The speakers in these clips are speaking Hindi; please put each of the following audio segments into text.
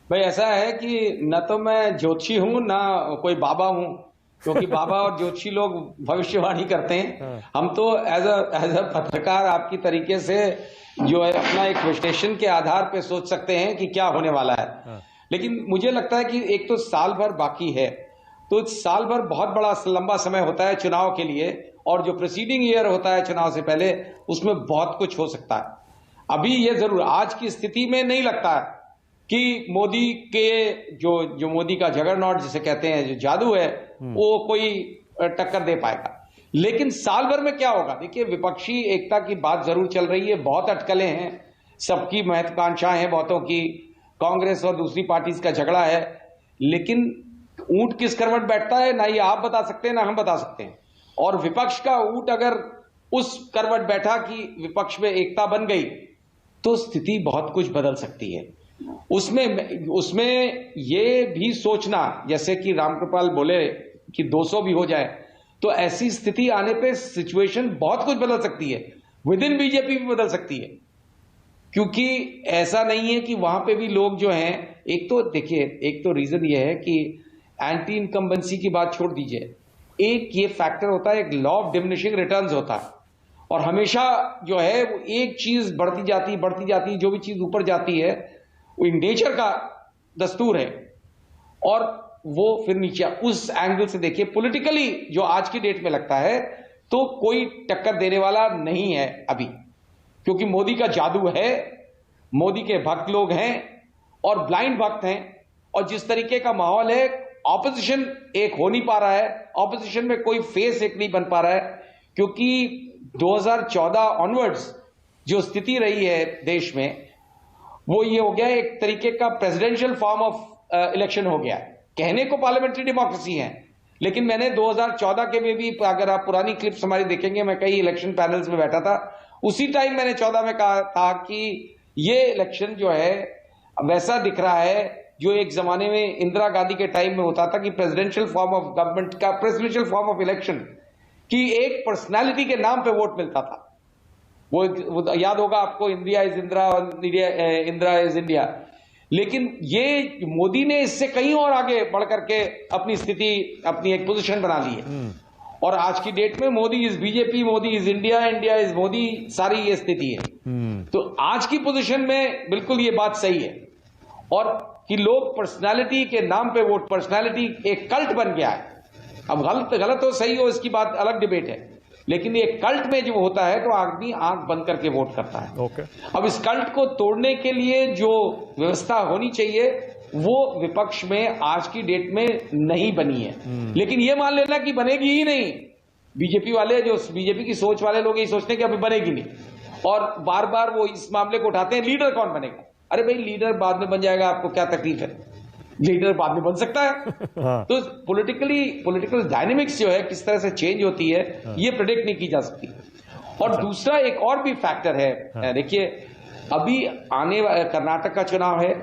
भाई ऐसा है कि न तो मैं ज्योतिषी हूं ना कोई बाबा हूं, क्योंकि बाबा और ज्योतिषी लोग भविष्यवाणी करते हैं। हम तो एज अ पत्रकार आपकी तरीके से जो है अपना एक विश्लेषण के आधार पे सोच सकते हैं कि क्या होने वाला है। लेकिन मुझे लगता है कि एक तो साल भर बाकी है, तो साल भर बहुत बड़ा लंबा समय होता है चुनाव के लिए, और जो प्रीसीडिंग ईयर होता है चुनाव से पहले, उसमें बहुत कुछ हो सकता है। अभी ये जरूर आज की स्थिति में नहीं लगता है कि मोदी के जो मोदी का जगरनॉट जिसे कहते हैं, जो जादू है, वो कोई टक्कर दे पाएगा। लेकिन साल भर में क्या होगा, देखिए विपक्षी एकता की बात जरूर चल रही है, बहुत अटकलें हैं, सबकी महत्वाकांक्षाएं हैं बहुतों की, कांग्रेस और दूसरी पार्टीज का झगड़ा है। लेकिन ऊंट किस करवट बैठता है ना ये आप बता सकते हैं ना हम बता सकते हैं। और विपक्ष का ऊंट अगर उस करवट बैठा कि विपक्ष में एकता बन गई, तो स्थिति बहुत कुछ बदल सकती है। उसमें ये भी सोचना, जैसे कि रामकृपाल बोले कि 200 भी हो जाए, तो ऐसी स्थिति आने पे सिचुएशन बहुत कुछ बदल सकती है, विद इन बीजेपी भी बदल सकती है। क्योंकि ऐसा नहीं है कि वहां पे भी लोग जो हैं, एक तो देखिए, एक तो रीजन ये है कि एंटी इनकम्बेंसी की बात छोड़ दीजिए, एक ये फैक्टर होता है, एक लॉ ऑफ डिमिनिशिंग रिटर्न्स होता है, और हमेशा जो है वो एक चीज बढ़ती जाती, जो भी चीज ऊपर जाती है वो नेचर का दस्तूर है, और वो फिर नीचे। उस एंगल से देखिए पॉलिटिकली जो आज की डेट में लगता है, तो कोई टक्कर देने वाला नहीं है अभी, क्योंकि मोदी का जादू है, मोदी के भक्त लोग हैं और ब्लाइंड भक्त हैं, और जिस तरीके का माहौल है, ऑपोजिशन एक हो नहीं पा रहा है, ऑपोजिशन में कोई फेस एक नहीं बन पा रहा है, क्योंकि 2014 ऑनवर्ड्स जो स्थिति रही है देश में, वो ये हो गया एक तरीके का प्रेसिडेंशियल फॉर्म ऑफ इलेक्शन हो गया। कहने को पार्लियामेंट्री डेमोक्रेसी है, लेकिन मैंने 2014 के में भी, अगर आप पुरानी क्लिप्स हमारी देखेंगे, मैं कई इलेक्शन पैनल्स में बैठा था, उसी टाइम मैंने 14 में कहा था कि ये इलेक्शन जो है वैसा दिख रहा है जो एक जमाने में इंदिरा गांधी के टाइम में होता था, कि प्रेसिडेंशियल फॉर्म ऑफ गवर्नमेंट का, प्रेसिडेंशियल फॉर्म ऑफ इलेक्शन की एक पर्सनैलिटी के नाम पे वोट मिलता था। वो याद होगा आपको, इंडिया इज इंदिरा और इंदिरा इज इंडिया। लेकिन ये मोदी ने इससे कहीं और आगे बढ़ करके अपनी स्थिति, अपनी एक पोजीशन बना ली है, और आज की डेट में Modi is BJP, Modi is India, India is Modi, सारी ये स्थिति है। तो आज की पोजीशन में बिल्कुल ये बात सही है, और कि लोग पर्सनालिटी के नाम पे वोट, पर्सनालिटी एक कल्ट बन गया है। अब गलत हो सही हो इसकी बात अलग डिबेट है, लेकिन ये कल्ट में जो होता है तो आदमी आंख बंद करके वोट करता है। अब इस कल्ट को तोड़ने के लिए जो व्यवस्था होनी चाहिए, वो विपक्ष में आज की डेट में नहीं बनी है। लेकिन ये मान लेना कि बनेगी ही नहीं, बीजेपी वाले, जो बीजेपी की सोच वाले लोग यही सोचते हैं कि अभी बनेगी नहीं, और बार बार वो इस मामले को उठाते हैं, लीडर कौन बनेगा। अरे भाई, लीडर बाद में बन जाएगा, आपको क्या तकलीफ है, लीडर बाद में बन सकता है। हाँ। तो पॉलिटिकल डायनेमिक्स जो है किस तरह से चेंज होती है, हाँ, ये प्रेडिक्ट नहीं की जा सकती। और अच्छा, दूसरा एक और भी फैक्टर है, हाँ, देखिए अभी आने कर्नाटक का चुनाव है,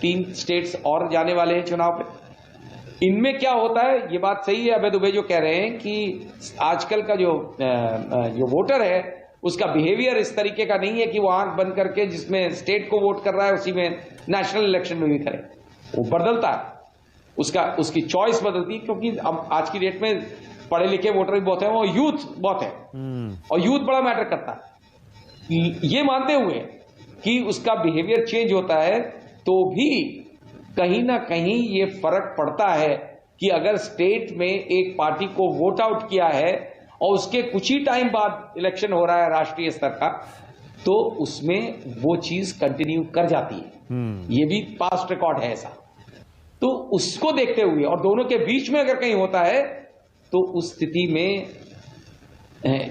3 स्टेट्स और जाने वाले हैं चुनाव पे। इनमें क्या होता है, ये बात सही है अभय दुबे जो कह रहे हैं कि आजकल का जो वोटर है, उसका बिहेवियर इस तरीके का नहीं है कि वो आंख बंद करके जिसमें स्टेट को वोट कर रहा है उसी में नेशनल इलेक्शन में भी करे। वो बदलता है, उसकी चॉइस बदलती है, क्योंकि अब आज की डेट में पढ़े लिखे वोटर भी बहुत हैं, वो यूथ बहुत है, और यूथ बड़ा मैटर करता है। ये मानते हुए कि उसका बिहेवियर चेंज होता है, तो भी कहीं ना कहीं ये फर्क पड़ता है कि अगर स्टेट में एक पार्टी को वोट आउट किया है और उसके कुछ ही टाइम बाद इलेक्शन हो रहा है राष्ट्रीय स्तर का, तो उसमें वो चीज कंटिन्यू कर जाती है। ये भी पास्ट रिकॉर्ड है ऐसा। तो उसको देखते हुए, और दोनों के बीच में अगर कहीं होता है, तो उस स्थिति में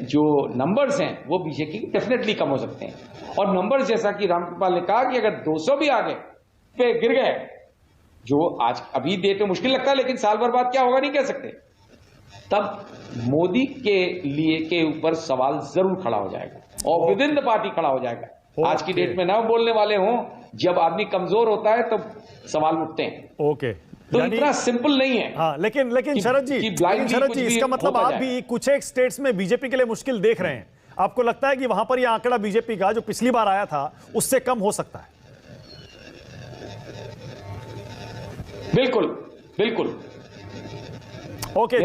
जो नंबर्स हैं वो बीजेपी डेफिनेटली कम हो सकते हैं। और नंबर्स, जैसा कि रामकृपाल ने कहा, कि अगर 200 भी आगे पे गिर गए, जो आज अभी डेट में मुश्किल लगता है, लेकिन साल भर बाद क्या होगा नहीं कह सकते, तब मोदी के लिए के ऊपर सवाल जरूर खड़ा हो जाएगा, और विद इन द पार्टी खड़ा हो जाएगा। आज की डेट में ना बोलने वाले हों, जब आदमी कमजोर होता है तो सवाल उठते हैं। तो इतना सिंपल नहीं है। हाँ, लेकिन शरद जी, इसका मतलब आप भी कुछ एक स्टेट्स में बीजेपी के लिए मुश्किल देख रहे हैं। आपको लगता है कि वहां पर यह आंकड़ा बीजेपी का जो पिछली बार आया था उससे कम हो सकता है? बिल्कुल बिल्कुल। ओके।